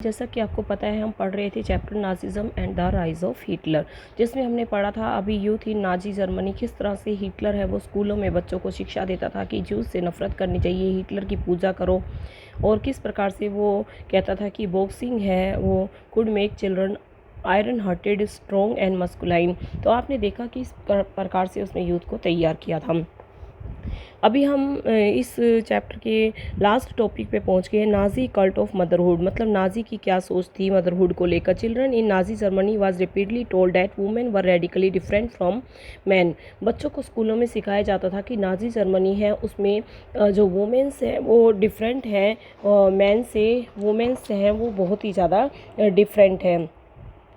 जैसा कि आपको पता है हम पढ़ रहे थे chapter Nazism and the rise of Hitler, जिसमें हमने पढ़ा था अभी यूथ इन नाजी जर्मनी। किस तरह से हिटलर है वो स्कूलों में बच्चों को शिक्षा देता था कि जूस से नफरत करनी चाहिए, हिटलर की पूजा करो। और किस प्रकार से वो कहता था कि बॉक्सिंग है वो could make children iron hearted strong and masculine. तो आपने देखा कि इस प्रकार से उसने यूथ को तैयार किया था। अभी हम इस चैप्टर के लास्ट टॉपिक पे पहुंच गए हैं, नाजी कल्ट ऑफ मदरहुड। मतलब नाजी की क्या सोच थी मदरहुड को लेकर। Children in Nazi Germany was repeatedly told that women were radically different from man. बच्चों को स्कूलों में सिखाया जाता था कि नाजी जर्मनी है उसमें जो वुमेन्स हैं वो डिफरेंट हैं मैन से, वुमेन्स हैं वो बहुत ही ज़्यादा डिफरेंट हैं।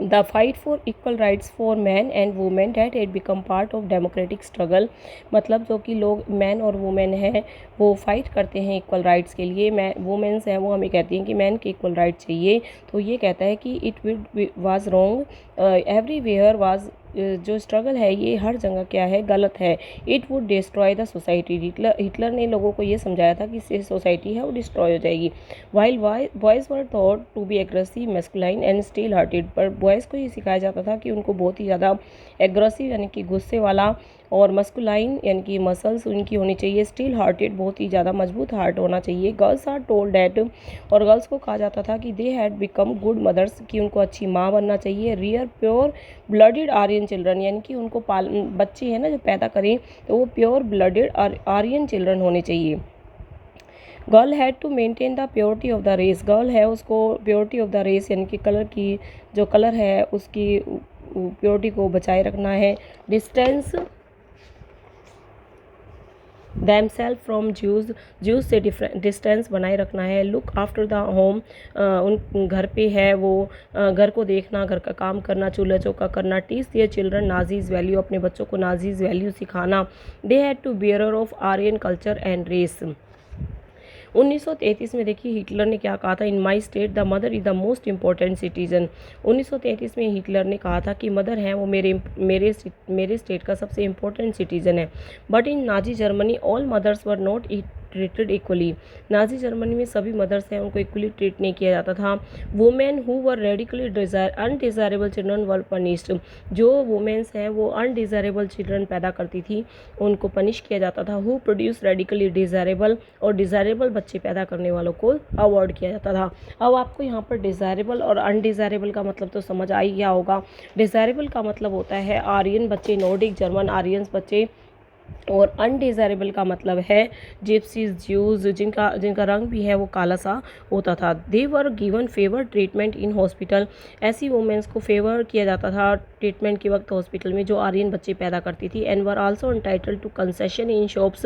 The fight for equal rights for men and women that had become part of democratic struggle। मतलब जो कि लोग मैन और वुमेन हैं वो फाइट करते हैं इक्वल राइट्स के लिए। मैं वुमेन्स हैं वो हमें कहती हैं कि मैन के इक्वल राइट चाहिए। तो ये कहता है कि it was wrong everywhere was, जो स्ट्रगल है ये हर जगह क्या है, गलत है। It would destroy the society. Hitler ने लोगों को ये समझाया था कि सोसाइटी है वो डिस्ट्रॉय हो जाएगी। While boys were thought to be aggressive masculine and steel hearted. पर बॉयज़ को ये सिखाया जाता था कि उनको बहुत ही ज़्यादा एग्रेसिव यानी कि गुस्से वाला और मस्कुलाइन यानी कि मसल्स उनकी होनी चाहिए, स्टील हार्टेड बहुत ही ज़्यादा मजबूत हार्ट होना चाहिए। गर्ल्स आर टोल्ड डैट, और गर्ल्स को कहा जाता था कि they had become good mothers, कि उनको अच्छी माँ बनना चाहिए। Rear pure blooded Aryan children, यानी कि उनको बच्चे हैं ना जो पैदा करें तो वो प्योर ब्लडेड आर्यन चिल्ड्रन होने चाहिए। Girl had to maintain the purity of the race. Girl है उसको प्योरिटी ऑफ द रेस यानी कि कलर की जो कलर है उसकी प्योरिटी को बचाए रखना है। डिस्टेंस दैमसेल्फ फ्रॉम ज्यूज से डिस्टेंस बनाए रखना है। लुक आफ्टर द होम, उन घर पे है वो घर को देखना, घर का काम करना, चूल्हा चौका करना। Teach their children Nazis value, अपने बच्चों को नाजीज वैल्यू सिखाना। They had to bearer of Aryan culture and race. 1933 में देखिए हिटलर ने क्या कहा था, in my state the mother is the most important citizen. 1933 में हिटलर ने कहा था कि मदर है वो मेरे स्टेट का सबसे इम्पोर्टेंट सिटीजन है। But in Nazi Germany all mothers were not treated equally. Nazi Germany में सभी मदर्स हैं उनको इक्वली ट्रीट नहीं किया जाता था। Women who were radically undesirable children were punished. जो वुमेन्स हैं वो अनडिज़ायरेबल चिल्ड्रन पैदा करती थी उनको पनिश किया जाता था। हु प्रोड्यूस रेडिकली डिज़ायरेबल, और डिज़ायरेबल बच्चे पैदा करने वालों को अवॉर्ड किया जाता था। अब आपको यहाँ पर डिज़ायरेबल और अनडिज़ायरेबल का मतलब तो समझ आ ही गया होगा। डिज़ायरेबल का मतलब होता है आर्यन बच्चे, नॉर्डिक जर्मन आर्यंस बच्चे, और अनडिज़ायरेबल का मतलब है जिप्सीज, ज्यूज, जिनका रंग भी है वो काला सा होता था। They were given favour treatment in hospital. ऐसी वुमेंस को फेवर किया जाता था ट्रीटमेंट के वक्त हॉस्पिटल में जो आर्यन बच्चे पैदा करती थी। And were also entitled to concession in shops.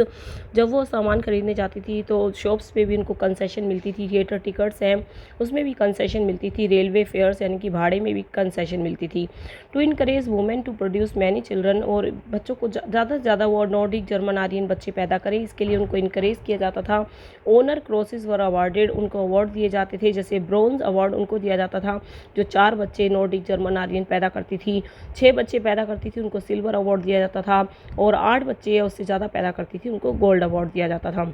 जब वो सामान खरीदने जाती थी तो शॉप्स पे भी उनको कंसेशन मिलती थी। थिएटर टिकट्स हैं उसमें भी कंसेशन मिलती थी। रेलवे फेयर्स यानी कि भाड़े में भी कंसेशन मिलती थी। To encourage women to produce many children, और बच्चों को ज़्यादा से ज़्यादा वो नॉर्डिक जर्मन आर्यन बच्चे पैदा करें इसके लिए उनको इनकरेज किया जाता था। ओनर क्रॉसेस वर अवार्डेड, उनको अवार्ड दिए जाते थे। जैसे ब्रोंज अवार्ड उनको दिया जाता था जो 4 बच्चे नॉर्डिक जर्मन आर्यन पैदा करती थी। 6 बच्चे पैदा करती थी उनको सिल्वर अवार्ड दिया जाता था, और 8 बच्चे या उससे ज़्यादा पैदा करती थी उनको गोल्ड अवार्ड दिया जाता था।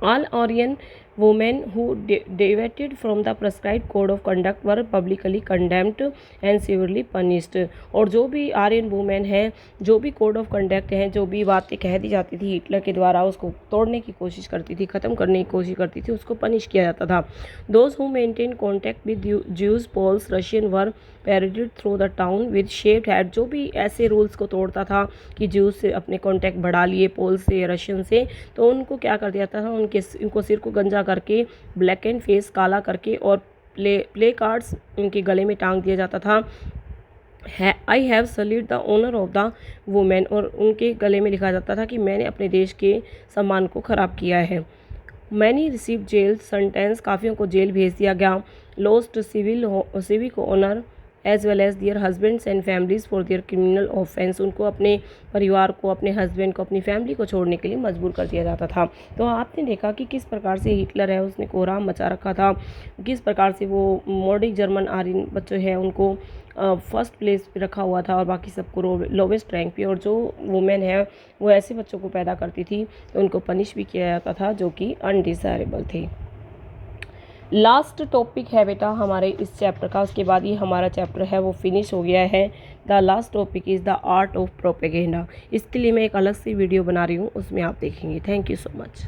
All Aryan women who deviated from the prescribed code of conduct were publicly condemned and severely punished। और जो भी आर्यन वुमेन हैं, जो भी कोड ऑफ कंडक्ट हैं, जो भी बातें कह दी जाती थी हिटलर के द्वारा उसको तोड़ने की कोशिश करती थी, ख़त्म करने की कोशिश करती थी, उसको पनिश किया जाता था। Those who maintain contact with Jews Poles Russian were paraded through the town with shaped head. जो भी ऐसे रूल्स को तोड़ता था कि ज्यूज से अपने कॉन्टैक्ट बढ़ा लिए पोल से, रशियन से, तो उनको क्या कर दिया था, उनको सिर को गंजा करके, ब्लैक एंड फेस काला करके, और प्ले कार्ड्स उनके गले में टांग दिया जाता था। I have salute the honour of the women, और उनके गले में लिखा जाता था कि मैंने अपने देश के सम्मान को ख़राब किया है। मैनी रिसीव जेल सेंटेंस, काफ़ियों को जेल भेज दिया गया। Lost civic honour as well as their husbands and families for their criminal offence. उनको अपने परिवार को, अपने हस्बैंड को, अपनी फैमिली को छोड़ने के लिए मजबूर कर दिया जाता था। तो आपने देखा कि किस प्रकार से हिटलर है उसने कोहराम मचा रखा था, किस प्रकार से वो नॉर्डिक जर्मन आर्यन बच्चे हैं उनको फर्स्ट प्लेस पे रखा हुआ था और बाकी सबको लोवेस्ट रैंक पे, और जो वुमेन है वो ऐसे बच्चों को पैदा करती थी तो उनको पनिश भी किया जाता था जो कि अनडिज़ायरेबल थे। लास्ट टॉपिक है बेटा हमारे इस चैप्टर का, उसके बाद ये हमारा चैप्टर है वो फिनिश हो गया है। The last topic is the art of propaganda. इसके लिए मैं एक अलग से वीडियो बना रही हूँ, उसमें आप देखेंगे। Thank you so much.